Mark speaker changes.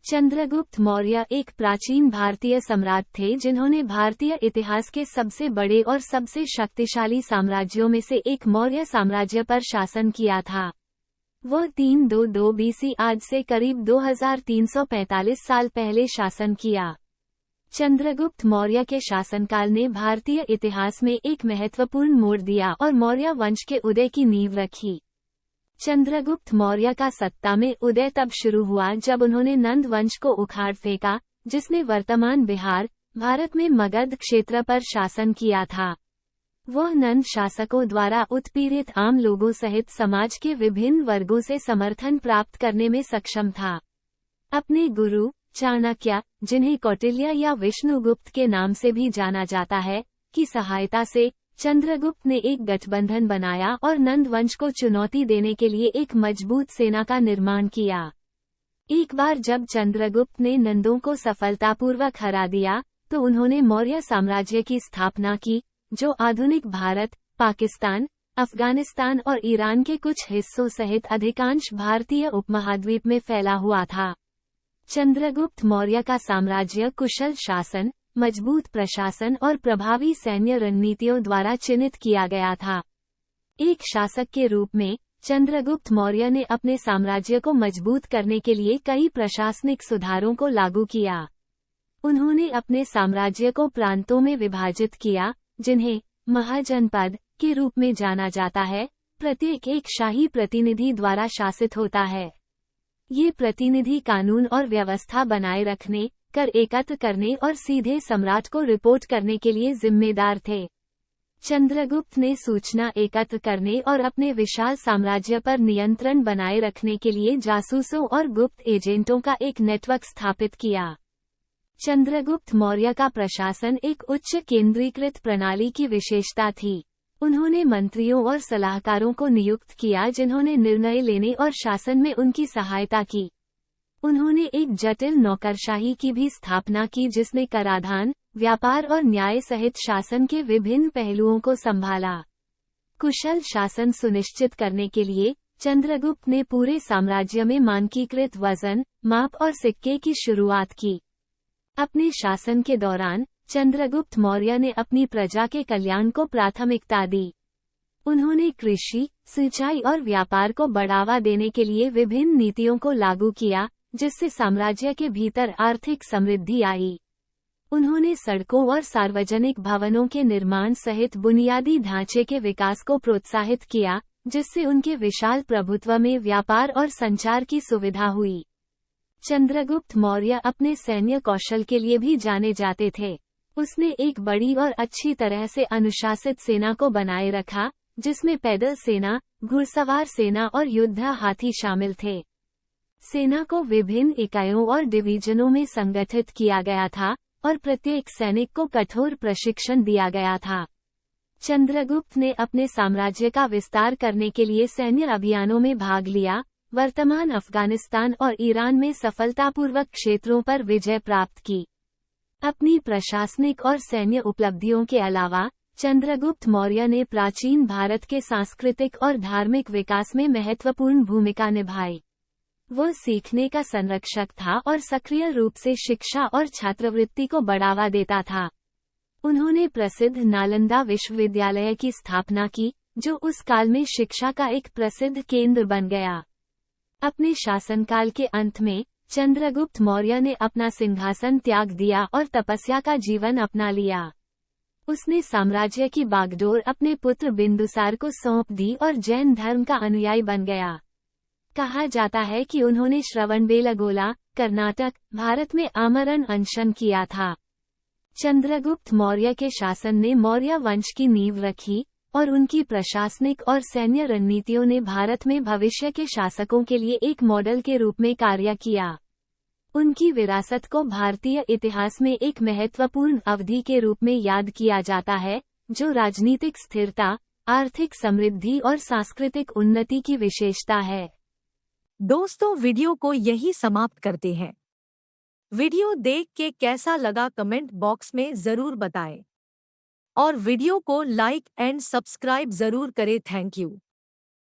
Speaker 1: चंद्रगुप्त मौर्य एक प्राचीन भारतीय सम्राट थे जिन्होंने भारतीय इतिहास के सबसे बड़े और सबसे शक्तिशाली साम्राज्यों में से एक मौर्य साम्राज्य पर शासन किया था। वह 322 BC आज से करीब 2345 साल पहले शासन किया। चंद्रगुप्त मौर्य के शासनकाल ने भारतीय इतिहास में एक महत्वपूर्ण मोड़ दिया और मौर्य वंश के उदय की नींव रखी। चंद्रगुप्त मौर्य का सत्ता में उदय तब शुरू हुआ जब उन्होंने नंद वंश को उखाड़ फेंका, जिसने वर्तमान बिहार, भारत में मगध क्षेत्र पर शासन किया था। वह नंद शासकों द्वारा उत्पीड़ित आम लोगों सहित समाज के विभिन्न वर्गों से समर्थन प्राप्त करने में सक्षम था। अपने गुरु चाणक्य, जिन्हें कौटिल्य या विष्णुगुप्त के नाम से भी जाना जाता है, की सहायता से चंद्रगुप्त ने एक गठबंधन बनाया और नंद वंश को चुनौती देने के लिए एक मजबूत सेना का निर्माण किया। एक बार जब चंद्रगुप्त ने नंदों को सफलतापूर्वक हरा दिया, तो उन्होंने मौर्य साम्राज्य की स्थापना की, जो आधुनिक भारत, पाकिस्तान, अफगानिस्तान और ईरान के कुछ हिस्सों सहित अधिकांश भारतीय उपमहाद्वीप में फैला हुआ था। चंद्रगुप्त मौर्य का साम्राज्य कुशल शासन, मजबूत प्रशासन और प्रभावी सैन्य रणनीतियों द्वारा चिन्हित किया गया था। एक शासक के रूप में चंद्रगुप्त मौर्य ने अपने साम्राज्य को मजबूत करने के लिए कई प्रशासनिक सुधारों को लागू किया। उन्होंने अपने साम्राज्य को प्रांतों में विभाजित किया, जिन्हें महाजनपद के रूप में जाना जाता है। प्रत्येक एक शाही प्रतिनिधि द्वारा शासित होता है। ये प्रतिनिधि कानून और व्यवस्था बनाए रखने, कर एकत्र करने और सीधे सम्राट को रिपोर्ट करने के लिए जिम्मेदार थे। चंद्रगुप्त ने सूचना एकत्र करने और अपने विशाल साम्राज्य पर नियंत्रण बनाए रखने के लिए जासूसों और गुप्त एजेंटों का एक नेटवर्क स्थापित किया। चंद्रगुप्त मौर्य का प्रशासन एक उच्च केंद्रीकृत प्रणाली की विशेषता थी। उन्होंने मंत्रियों और सलाहकारों को नियुक्त किया जिन्होंने निर्णय लेने और शासन में उनकी सहायता की। उन्होंने एक जटिल नौकरशाही की भी स्थापना की जिसने कराधान, व्यापार और न्याय सहित शासन के विभिन्न पहलुओं को संभाला। कुशल शासन सुनिश्चित करने के लिए चंद्रगुप्त ने पूरे साम्राज्य में मानकीकृत वजन, माप और सिक्के की शुरुआत की। अपने शासन के दौरान चंद्रगुप्त मौर्य ने अपनी प्रजा के कल्याण को प्राथमिकता दी। उन्होंने कृषि, सिंचाई और व्यापार को बढ़ावा देने के लिए विभिन्न नीतियों को लागू किया, जिससे साम्राज्य के भीतर आर्थिक समृद्धि आई। उन्होंने सड़कों और सार्वजनिक भवनों के निर्माण सहित बुनियादी ढांचे के विकास को प्रोत्साहित किया, जिससे उनके विशाल प्रभुत्व में व्यापार और संचार की सुविधा हुई। चंद्रगुप्त मौर्य अपने सैन्य कौशल के लिए भी जाने जाते थे। उसने एक बड़ी और अच्छी तरह से अनुशासित सेना को बनाए रखा, जिसमें पैदल सेना, घुड़सवार सेना और योद्धा हाथी शामिल थे। सेना को विभिन्न इकाइयों और डिवीजनों में संगठित किया गया था और प्रत्येक सैनिक को कठोर प्रशिक्षण दिया गया था। चंद्रगुप्त ने अपने साम्राज्य का विस्तार करने के लिए सैन्य अभियानों में भाग लिया, वर्तमान अफगानिस्तान और ईरान में सफलतापूर्वक क्षेत्रों पर विजय प्राप्त की। अपनी प्रशासनिक और सैन्य उपलब्धियों के अलावा चंद्रगुप्त मौर्य ने प्राचीन भारत के सांस्कृतिक और धार्मिक विकास में महत्वपूर्ण भूमिका निभाई। वह सीखने का संरक्षक था और सक्रिय रूप से शिक्षा और छात्रवृत्ति को बढ़ावा देता था। उन्होंने प्रसिद्ध नालंदा विश्वविद्यालय की स्थापना की, जो उस काल में शिक्षा का एक प्रसिद्ध केंद्र बन गया। अपने शासनकाल के अंत में चंद्रगुप्त मौर्य ने अपना सिंहासन त्याग दिया और तपस्या का जीवन अपना लिया। उसने साम्राज्य की बागडोर अपने पुत्र बिंदुसार को सौंप दी और जैन धर्म का अनुयायी बन गया। कहा जाता है कि उन्होंने श्रवणबेलगोला, कर्नाटक, भारत में आमरण अनशन किया था। चंद्रगुप्त मौर्य के शासन ने मौर्य वंश की नींव रखी और उनकी प्रशासनिक और सैन्य रणनीतियों ने भारत में भविष्य के शासकों के लिए एक मॉडल के रूप में कार्य किया। उनकी विरासत को भारतीय इतिहास में एक महत्वपूर्ण अवधि के रूप में याद किया जाता है, जो राजनीतिक स्थिरता, आर्थिक समृद्धि और सांस्कृतिक उन्नति की विशेषता है।
Speaker 2: दोस्तों, वीडियो को यही समाप्त करते हैं। वीडियो देख के कैसा लगा कमेंट बॉक्स में जरूर बताएं और वीडियो को लाइक एंड सब्सक्राइब जरूर करें। Thank you.